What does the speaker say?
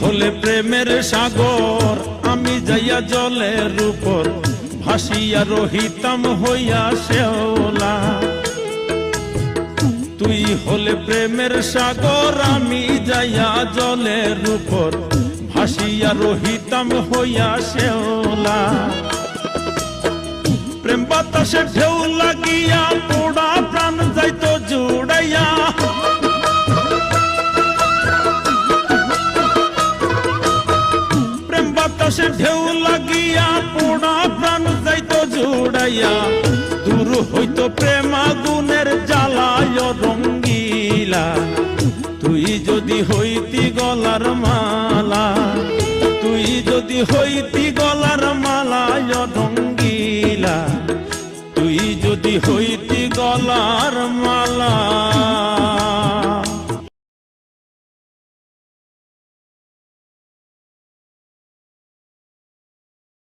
হলে প্রেমের সাগর, আমি যাইয়া জলের উপর ভাসিয়া রহিতাম হইয়া শেওলা। তুই হলে প্রেমের সাগর, আমি যাইয়া জলের উপর ভাসিয়া রহিতাম হইয়া শেওলা। প্রেম বাতাসে ঢেউ লাগিয়া পোড়া প্রাণ যাইতো জুড়াইয়া। প্রেম বাতাসে ঢেউ লাগিয়া পোড়া প্রাণ যাইতো জুড়াইয়া। দূর হইতো প্রেম আগুনের জ্বালায় রঙ্গিলা। তুই যদি হইতি গলার মালা, তুই যদি হইতি গলার মালায় রঙ্গিলা, তুই যদি হইতি গলার মালা।